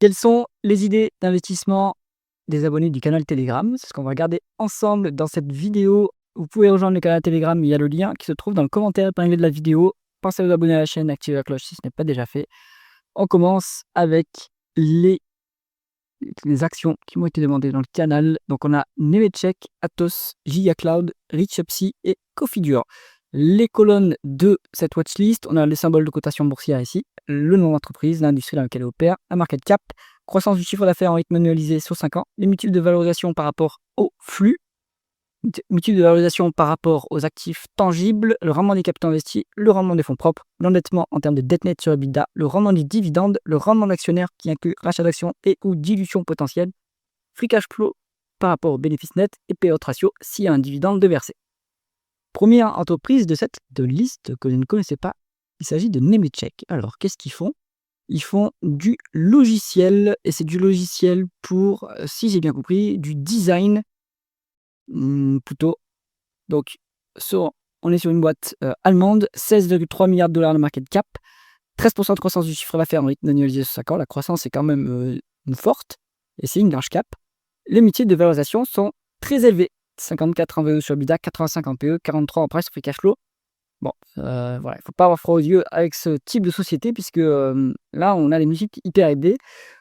Quelles sont les idées d'investissement des abonnés du canal Telegram? C'est ce qu'on va regarder ensemble dans cette vidéo. Vous pouvez rejoindre le canal Telegram, il y a le lien qui se trouve dans le commentaire épinglé de la vidéo. Pensez à vous abonner à la chaîne, activer la cloche si ce n'est pas déjà fait. On commence avec les, les actions qui m'ont été demandées dans le canal. Donc on a Nemetschek, Atos, Jia Cloud, Richupsy et Cofigure. Les colonnes de cette watchlist, on a les symboles de cotation boursière ici, le nom d'entreprise, l'industrie dans laquelle elle opère, un market cap, croissance du chiffre d'affaires en rythme annualisé sur 5 ans, les multiples de valorisation par rapport au flux, multiples de valorisation par rapport aux actifs tangibles, le rendement des capitaux investis, le rendement des fonds propres, l'endettement en termes de dette nette sur EBITDA, le rendement des dividendes, le rendement d'actionnaire qui inclut rachat d'actions et ou dilution potentielle, free cash flow par rapport au bénéfice net et payout ratio s'il y a un dividende de versé. Première entreprise de cette liste que je ne connaissais pas, il s'agit de Nemetschek. Alors, qu'est-ce qu'ils font? Ils font du logiciel, et c'est du logiciel pour, si j'ai bien compris, du design, plutôt. Donc, on est sur une boîte allemande, 16,3 milliards de dollars de market cap, 13% de croissance du chiffre d'affaires en rythme annualisé sur 5 ans. La croissance est quand même forte, et c'est une large cap. Les multiples de valorisation sont très élevés. 54 en VE sur EBITDA, 85 en PE, 43 en price free cash flow. Bon, voilà, il ne faut pas avoir froid aux yeux avec ce type de société puisque là, on a les multiples hyper élevés.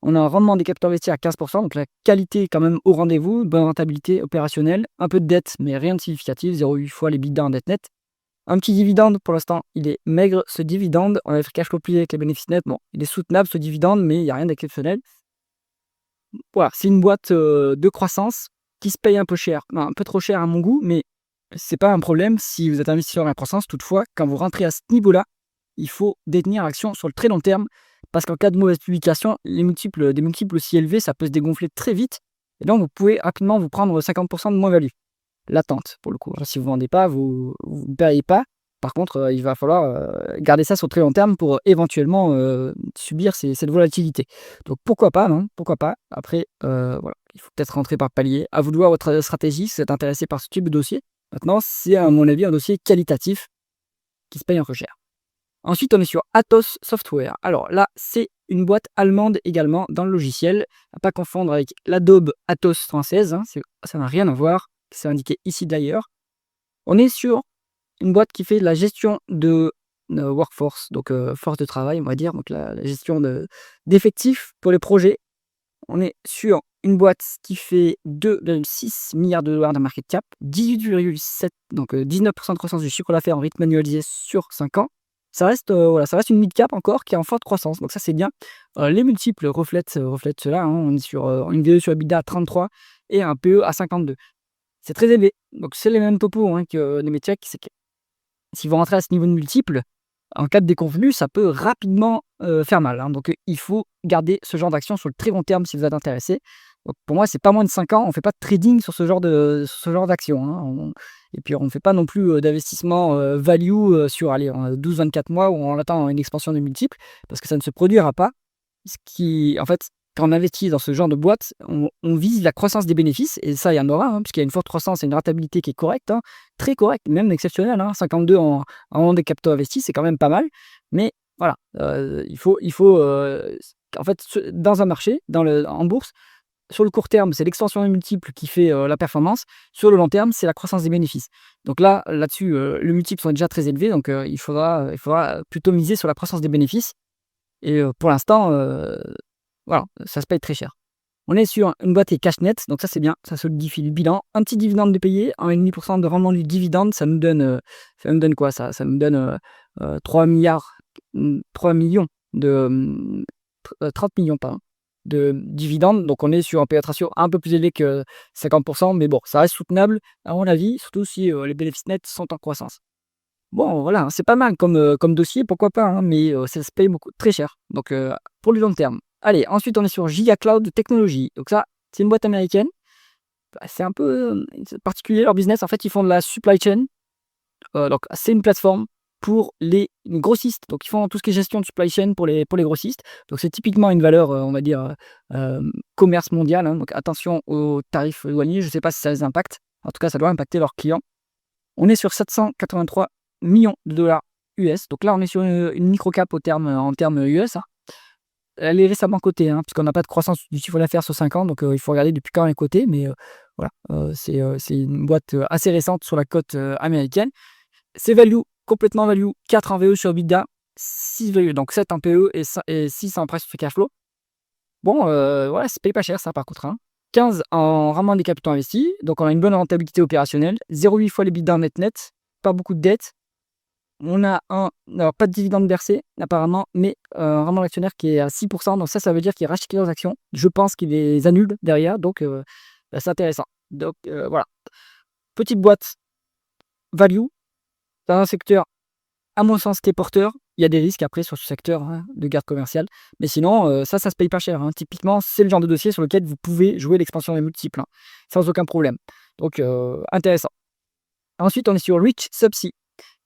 On a un rendement des capitaux investis à 15%, donc la qualité est quand même au rendez-vous, bonne rentabilité opérationnelle, un peu de dette, mais rien de significatif, 0,8 fois les EBITDA en dette nette. Un petit dividende, pour l'instant, il est maigre ce dividende. On a le free cash flow plié avec les bénéfices nets. Bon, il est soutenable ce dividende, mais il n'y a rien d'exceptionnel. Voilà, c'est une boîte de croissance qui se paye un peu cher, un peu trop cher à mon goût, mais c'est pas un problème si vous êtes investisseur dans la croissance. Toutefois, quand vous rentrez à ce niveau-là, il faut détenir l'action sur le très long terme, parce qu'en cas de mauvaise publication, des multiples aussi élevés, ça peut se dégonfler très vite, et donc vous pouvez rapidement vous prendre 50% de moins-value. L'attente, pour le coup. Si vous ne vendez pas, vous ne payez pas. Par contre, il va falloir garder ça sur le très long terme pour éventuellement subir cette volatilité. Donc pourquoi pas, non? Pourquoi pas? Après, voilà, il faut peut-être rentrer par palier. À vous de voir votre stratégie si vous êtes intéressé par ce type de dossier. Maintenant, c'est à mon avis un dossier qualitatif qui se paye un peu cher. Ensuite, on est sur Atos Software. Alors là, c'est une boîte allemande également dans le logiciel. À pas confondre avec l'Adobe Atos française, hein, ça n'a rien à voir. C'est indiqué ici d'ailleurs. On est sur une boîte qui fait de la gestion de workforce, donc force de travail, on va dire, donc la gestion d'effectifs pour les projets. On est sur une boîte qui fait 2,6 milliards de dollars de market cap, 18,7, donc 19% de croissance du chiffre d'affaires en rythme annualisé sur 5 ans. Ça reste, voilà, ça reste une mid-cap encore qui est en forte croissance, donc ça c'est bien. Les multiples reflètent cela, hein. On est sur une VE sur EBITDA à 33 et un PE à 52. C'est très élevé, donc c'est les mêmes topos hein, que Nemetschek, c'est que si vous rentrez à ce niveau de multiple, en cas de déconvenue, ça peut rapidement faire mal, hein. Donc il faut garder ce genre d'action sur le très long terme si vous êtes intéressé. Donc pour moi, c'est pas moins de 5 ans, on ne fait pas de trading sur ce genre d'action, hein. Et puis on ne fait pas non plus d'investissement value sur 12-24 mois où on attend une expansion de multiples, parce que ça ne se produira pas. En fait, quand on investit dans ce genre de boîte, on vise la croissance des bénéfices, et ça, il y en aura, hein, puisqu'il y a une forte croissance et une rentabilité qui est correcte, hein, très correcte, même exceptionnelle, hein, 52 en rendement des capitaux investis, c'est quand même pas mal. Mais voilà, en fait, dans un marché, en bourse, sur le court terme, c'est l'extension des multiples qui fait la performance. Sur le long terme, c'est la croissance des bénéfices. Donc là-dessus, les multiples sont déjà très élevés, donc il faudra plutôt miser sur la croissance des bénéfices. Et pour l'instant, voilà, ça se paye très cher. On est sur une boîte qui est cash net, donc ça c'est bien, ça solidifie le bilan. Un petit dividende de payé, 1,5% de rendement du dividende, ça nous donne quoi ça? Ça nous donne 3 milliards, 3 millions de 30 millions pardon, de dividendes. Donc on est sur un payout ratio un peu plus élevé que 50%, mais bon, ça reste soutenable à mon avis, surtout si les bénéfices nets sont en croissance. Bon voilà, hein, c'est pas mal comme dossier, pourquoi pas, hein, mais ça se paye très cher, donc pour le long terme. Allez, ensuite on est sur Jia Cloud Technologies. Donc ça, c'est une boîte américaine. Bah, c'est un peu particulier leur business. En fait, ils font de la supply chain. Donc c'est une plateforme pour les grossistes. Donc ils font tout ce qui est gestion de supply chain pour les grossistes. Donc c'est typiquement une valeur, on va dire, commerce mondial, hein. Donc attention aux tarifs douaniers. Je ne sais pas si ça les impacte. En tout cas, ça doit impacter leurs clients. On est sur 783 millions de dollars US. Donc là, on est sur une micro-cap en termes US, hein. elle est récemment cotée, hein, puisqu'on n'a pas de croissance du chiffre d'affaires sur 5 ans, donc il faut regarder depuis quand elle est cotée, mais voilà, c'est une boîte assez récente sur la cote américaine. C'est value, complètement value, 4 en VE sur EBITDA, 6 value, donc 7 en PE et 6 en price to free cash flow. Bon, voilà, ça paye pas cher ça par contre, hein. 15 en rendement des capitaux investis, donc on a une bonne rentabilité opérationnelle, 0,8 fois l'EBITDA net, pas beaucoup de dettes. On a alors pas de dividende versé apparemment, mais un rendement d'actionnaire qui est à 6%, donc ça veut dire qu'il rachète leurs actions. Je pense qu'il les annule derrière, donc bah, c'est intéressant. Donc voilà, petite boîte value, dans un secteur, à mon sens, qui est porteur. Il y a des risques après sur ce secteur, hein, de garde commerciale, mais sinon ça se paye pas cher, hein. Typiquement, c'est le genre de dossier sur lequel vous pouvez jouer l'expansion des multiples, hein, sans aucun problème. Donc intéressant. Ensuite, on est sur Rich Subsea.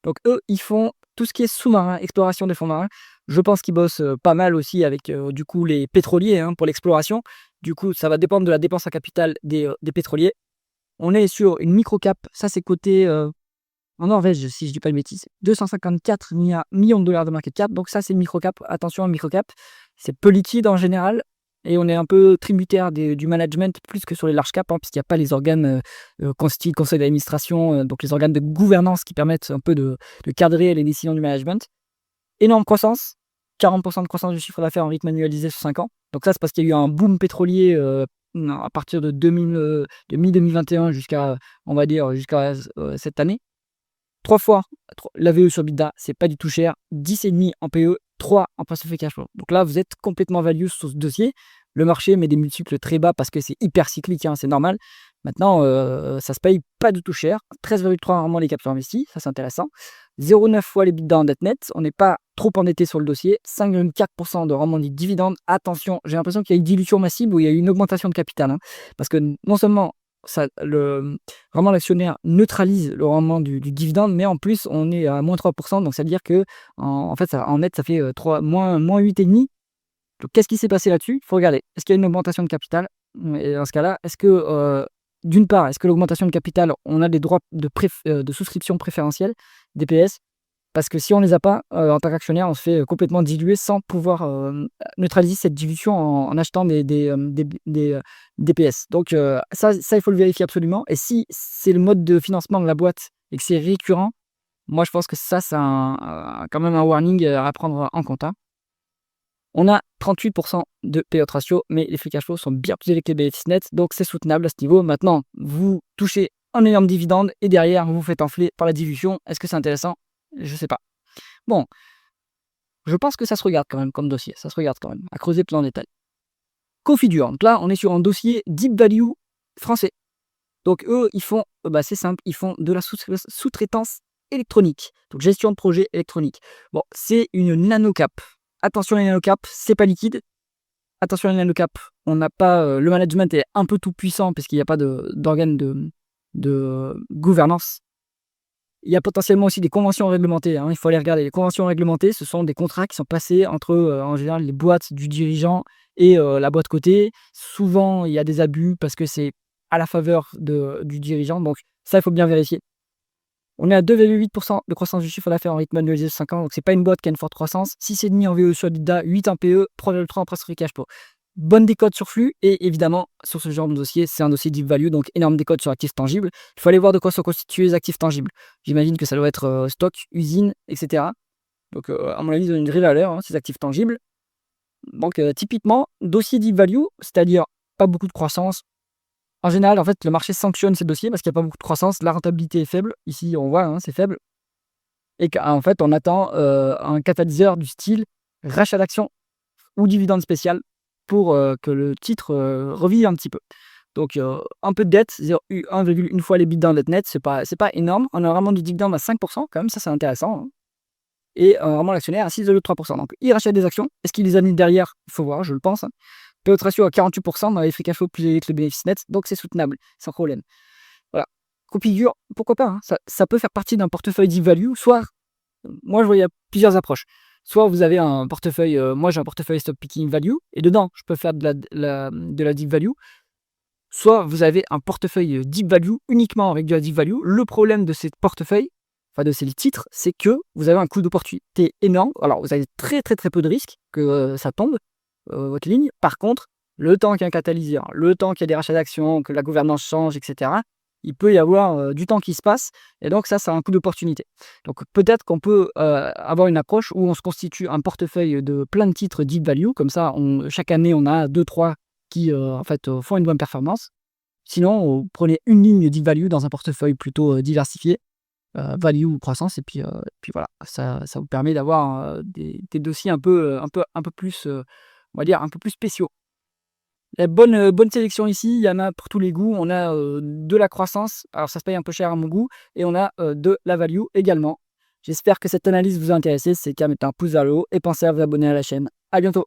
Donc eux, ils font tout ce qui est sous-marin, exploration des fonds marins. Je pense qu'ils bossent pas mal aussi avec du coup les pétroliers, hein, pour l'exploration. Du coup, ça va dépendre de la dépense en capital des pétroliers. On est sur une micro-cap, ça c'est coté en Norvège, si je dis pas de bêtises. 254 millions de dollars de market cap. Donc ça c'est une micro-cap. Attention, micro-cap, c'est peu liquide en général. Et on est un peu tributaire du management plus que sur les large caps, hein, puisqu'il n'y a pas les organes constitués, conseil d'administration, donc les organes de gouvernance qui permettent un peu de cadrer les décisions du management. Énorme croissance, 40% de croissance du chiffre d'affaires en rythme annualisé sur 5 ans. Donc ça, c'est parce qu'il y a eu un boom pétrolier à partir de mi-2021 jusqu'à, on va dire, jusqu'à cette année. 3 fois la VE sur EBITDA, c'est pas du tout cher. 10,5 en PE, 3 en price to free cash flow. Donc là, vous êtes complètement value sur ce dossier. Le marché met des multiples très bas parce que c'est hyper cyclique, hein, c'est normal. Maintenant, ça se paye pas du tout cher. 13,3 rendement des capitaux investis, ça c'est intéressant. 0,9 fois les EBITDA en dette nette. On n'est pas trop endetté sur le dossier. 5,4% de rendement des dividendes. Attention, j'ai l'impression qu'il y a une dilution massive ou il y a une augmentation de capital, hein, parce que non seulement vraiment l'actionnaire neutralise le rendement du dividende, mais en plus on est à moins 3%, donc ça veut dire que en fait en net ça fait moins 8,5. Donc qu'est-ce qui s'est passé là-dessus? Il faut regarder. Est-ce qu'il y a une augmentation de capital? Et dans ce cas-là, est-ce que d'une part, est-ce que l'augmentation de capital, on a des droits de souscription préférentielle, DPS? Parce que si on ne les a pas, en tant qu'actionnaire, on se fait complètement diluer sans pouvoir neutraliser cette dilution en achetant des DPS. Donc ça, il faut le vérifier absolument. Et si c'est le mode de financement de la boîte et que c'est récurrent, moi je pense que ça, c'est quand même un warning à prendre en compte, hein. On a 38% de payout ratio, mais les free cash flow sont bien plus élevés que les bénéfices nets, donc c'est soutenable à ce niveau. Maintenant, vous touchez un énorme dividende et derrière, vous vous faites enfler par la dilution. Est-ce que c'est intéressant? Je sais pas. Bon, je pense que ça se regarde quand même comme dossier. Ça se regarde quand même, à creuser plus en détail. Configure. Donc là, on est sur un dossier deep value français. Donc eux, ils font, c'est simple, ils font de la sous-traitance électronique. Donc gestion de projet électronique. Bon, c'est une nanocap. Attention les nanocap, c'est pas liquide. Attention les nanocap, on n'a pas, le management est un peu tout puissant parce qu'il n'y a pas d'organe de gouvernance. Il y a potentiellement aussi des conventions réglementées, hein, il faut aller regarder. Les conventions réglementées, ce sont des contrats qui sont passés entre, en général, les boîtes du dirigeant et la boîte cotée. Souvent, il y a des abus parce que c'est à la faveur du dirigeant, donc ça, il faut bien vérifier. On est à 2,8% de croissance du chiffre d'affaires en rythme annualisé de 5 ans, donc c'est pas une boîte qui a une forte croissance. 6,5 en VE sur EBITDA, 8 en PE, 3,3 en price to free cash flow. Bonne décote sur flux, et évidemment, sur ce genre de dossier, c'est un dossier deep value, donc énorme décote sur actifs tangibles. Il faut aller voir de quoi sont constitués les actifs tangibles. J'imagine que ça doit être stock, usine, etc. Donc, à mon avis, ils ont une vraie valeur, hein, ces actifs tangibles. Donc, typiquement, dossier deep value, c'est-à-dire pas beaucoup de croissance. En général, en fait, le marché sanctionne ces dossiers parce qu'il n'y a pas beaucoup de croissance, la rentabilité est faible. Ici, on voit, hein, c'est faible. Et qu'en fait, on attend un catalyseur du style rachat d'actions ou dividende spécial pour que le titre revive un petit peu. Donc un peu de dette, 1,1 fois les EBITDA en dette nette, c'est pas énorme. On a vraiment du dividende à 5% quand même, ça c'est intéressant, hein. Et vraiment l'actionnaire à 6,3%. Donc il rachète des actions. Est-ce qu'il les annule derrière? Il faut voir, je le pense, hein. Payout ratio à 48%, dans les free cash flow plus élevés que le bénéfice net, donc c'est soutenable, sans problème. Voilà. Configure, pourquoi pas, hein. Ça peut faire partie d'un portefeuille deep value, soit, moi je vois il y a plusieurs approches. Soit vous avez un portefeuille, moi j'ai un portefeuille stock picking value, et dedans je peux faire de la deep value. Soit vous avez un portefeuille deep value uniquement avec de la deep value. Le problème de ces portefeuilles, enfin de ces titres, c'est que vous avez un coût d'opportunité énorme. Alors vous avez très très très peu de risques que ça tombe. votre ligne. Par contre, le temps qu'il y a un catalyseur, le temps qu'il y a des rachats d'actions, que la gouvernance change, etc., il peut y avoir du temps qui se passe. Et donc ça a un coût d'opportunité. Donc peut-être qu'on peut avoir une approche où on se constitue un portefeuille de plein de titres deep value. Comme ça, chaque année, on a 2-3 qui font une bonne performance. Sinon, prenez une ligne deep value dans un portefeuille plutôt diversifié, value ou croissance, et puis voilà, ça vous permet d'avoir des dossiers un peu plus, on va dire, un peu plus spéciaux. La bonne sélection ici, il y en a pour tous les goûts. On a de la croissance, alors ça se paye un peu cher à mon goût, et on a de la value également. J'espère que cette analyse vous a intéressé. C'est le cas, mettez un pouce vers le haut et pensez à vous abonner à la chaîne. À bientôt.